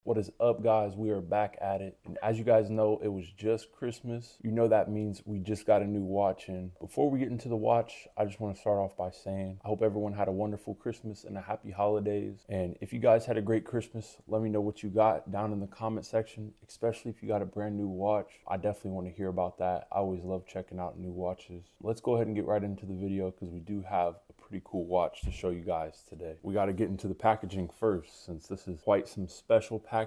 What is up, guys? We are back at it. And as you guys know, it was just Christmas. You know that means we just got a new watch in. Before we get into the watch, I just want to start off by saying I hope everyone had a wonderful Christmas and a happy holidays. And if you guys had a great Christmas, let me know what you got down in the comment section, especially if you got a brand new watch. I definitely want to hear about that. I always love checking out new watches. Let's go ahead and get right into the video because we do have a pretty cool watch to show you guys today. We got to get into the packaging first, since this is quite some special packaging.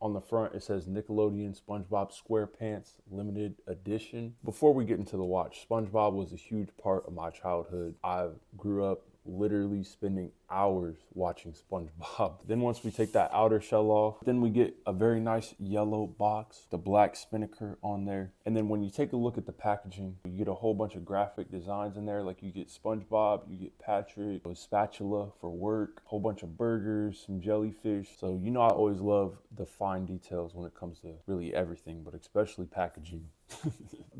On the front it says Nickelodeon SpongeBob SquarePants limited edition. Before we get into the watch, SpongeBob was a huge part of my childhood. I grew up literally spending hours watching SpongeBob. Then once we take that outer shell off, then we get a very nice yellow box, the black spinnaker on there. And then when you take a look at the packaging, you get a whole bunch of graphic designs in there. Like you get SpongeBob, you get Patrick, a spatula for work, a whole bunch of burgers, some jellyfish. So you know I always love the fine details when it comes to really everything, but especially packaging.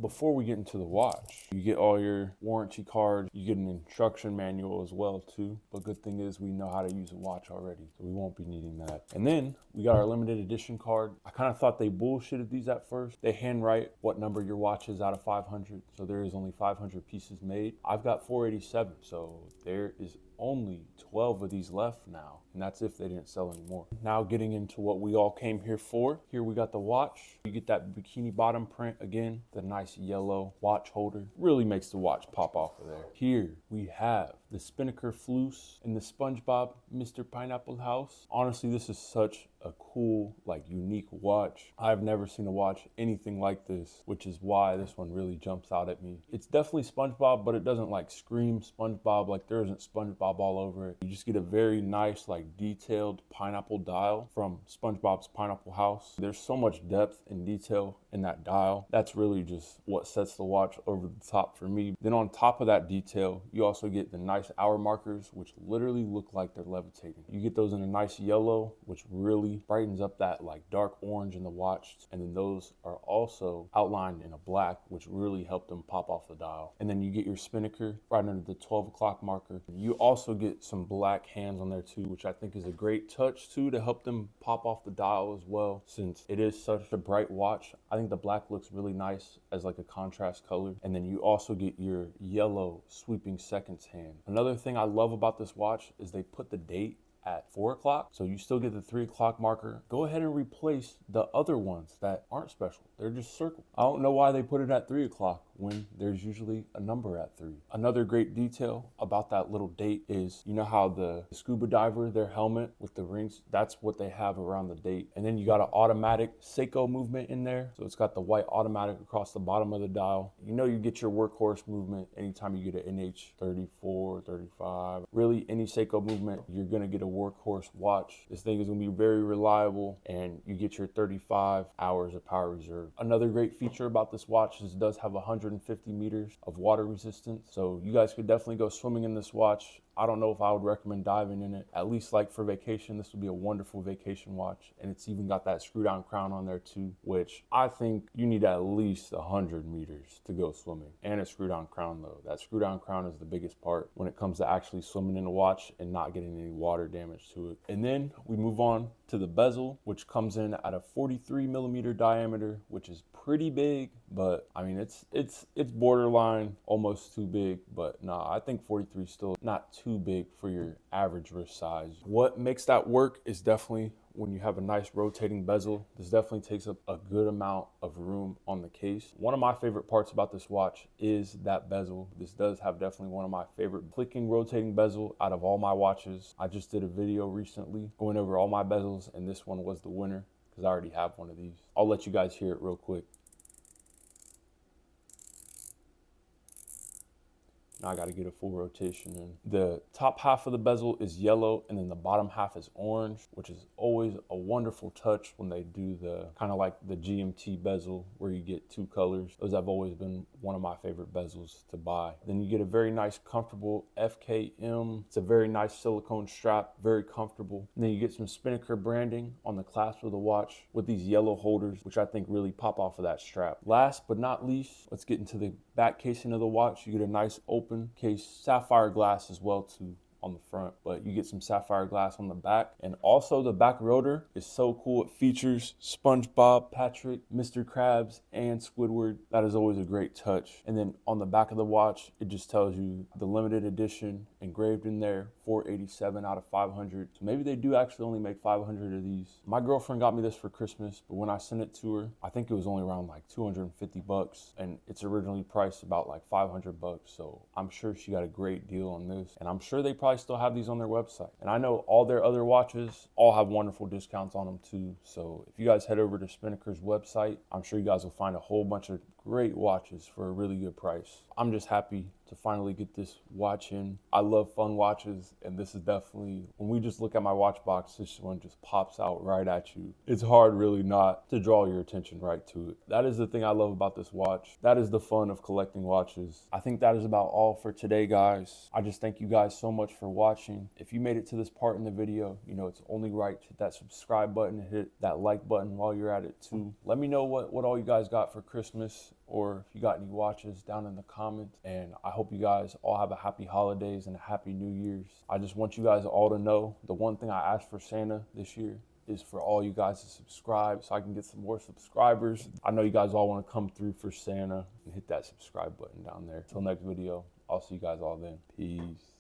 Before we get into the watch, you get all your warranty card, you get an instruction manual as well too. But good thing is we know how to use a watch already, so we won't be needing that. And then we got our limited edition card. I kind of thought they bullshitted these at first. They handwrite what number your watch is out of 500, so there is only 500 pieces made. I've got 487, so there is only 12 of these left now, and that's if they didn't sell anymore. Now getting into what we all came here for. Here we got the watch. You get that bikini bottom print again, the nice yellow watch holder. Really makes the watch pop off of there. Here we have the spinnaker floose in the SpongeBob Mr. Pineapple house. Honestly, this is such a cool, like, unique watch. I've never seen a watch anything like this, which is why this one really jumps out at me. It's definitely SpongeBob, but it doesn't like scream SpongeBob. Like there isn't SpongeBob all over it. You just get a very nice, like, detailed pineapple dial from SpongeBob's Pineapple House. There's so much depth and detail in that dial. That's really just what sets the watch over the top for me. Then on top of that detail, you also get the nice hour markers, which literally look like they're levitating. You get those in a nice yellow, which really brightens up that like dark orange in the watch. And then those are also outlined in a black, which really helped them pop off the dial. And then you get your spinnaker right under the 12 o'clock marker. You also get some black hands on there too, which I think is a great touch too, to help them pop off the dial as well. Since it is such a bright watch, I think the black looks really nice as like a contrast color. And then you also get your yellow sweeping seconds hand. Another thing I love about this watch is they put the date at 4 o'clock, so you still get the 3 o'clock marker. Go ahead and replace the other ones that aren't special. They're just circled. I don't know why they put it at 3 o'clock when there's usually a number at 3. Another great detail about that little date is, you know how the scuba diver, their helmet with the rings, that's what they have around the date. And then you got an automatic seiko movement in there. So it's got the white automatic across the bottom of the dial. You know you get your workhorse movement anytime you get an NH34, 35. Really, any seiko movement, you're gonna get a workhorse watch. This thing is gonna be very reliable, and you get your 35 hours of power reserve. Another great feature about this watch is it does have 150 meters of water resistance, so you guys could definitely go swimming in this watch. I don't know if I would recommend diving in it. At least like for vacation, this would be a wonderful vacation watch. And it's even got that screw down crown on there too, which I think you need at least 100 meters to go swimming. And a screw down crown though. That screw down crown is the biggest part when it comes to actually swimming in a watch and not getting any water damage to it. And then we move on to the bezel, which comes in at a 43 millimeter diameter, which is pretty big, but I mean, it's borderline almost too big, but nah, I think 43 is still not too big for your average wrist size. What makes that work is definitely when you have a nice rotating bezel. This definitely takes up a good amount of room on the case. One of my favorite parts about this watch is that bezel. This does have definitely one of my favorite clicking rotating bezel out of all my watches. I just did a video recently going over all my bezels, and this one was the winner because I already have one of these. I'll let you guys hear it real quick. Now I got to get a full rotation in. The top half of the bezel is yellow, and then the bottom half is orange, which is always a wonderful touch when they do the kind of like the GMT bezel where you get two colors. Those have always been one of my favorite bezels to buy. Then you get a very nice, comfortable FKM. It's a very nice silicone strap, very comfortable. And then you get some spinnaker branding on the clasp of the watch with these yellow holders, which I think really pop off of that strap. Last but not least, let's get into the back casing of the watch. You get a nice open case sapphire glass as well too. on the front, but you get some sapphire glass on the back. And also the back rotor is so cool. It features SpongeBob, Patrick, Mr. Krabs, and Squidward. That is always a great touch. And then on the back of the watch, it just tells you the limited edition engraved in there, 487 out of 500. So maybe they do actually only make 500 of these. My girlfriend got me this for Christmas, but when I sent it to her, I think it was only around like 250 bucks, and it's originally priced about like 500 bucks. So I'm sure she got a great deal on this, and I'm sure they probably still have these on their website. And I know all their other watches all have wonderful discounts on them too. So if you guys head over to Spinnaker's website, I'm sure you guys will find a whole bunch of great watches for a really good price. I'm just happy to finally get this watch in. I love fun watches, and this is definitely, when we just look at my watch box, this one just pops out right at you. It's hard really not to draw your attention right to it. That is the thing I love about this watch. That is the fun of collecting watches. I think that is about all for today, guys. I just thank you guys so much for watching. If you made it to this part in the video, you know it's only right to hit that subscribe button, hit that like button while you're at it too. Let me know what all you guys got for Christmas, or if you got any watches down in the comments. And I hope you guys all have a happy holidays and a happy New Year's. I just want you guys all to know the one thing I asked for Santa this year is for all you guys to subscribe so I can get some more subscribers. I know you guys all want to come through for Santa and hit that subscribe button down there. Till next video, I'll see you guys all then. Peace.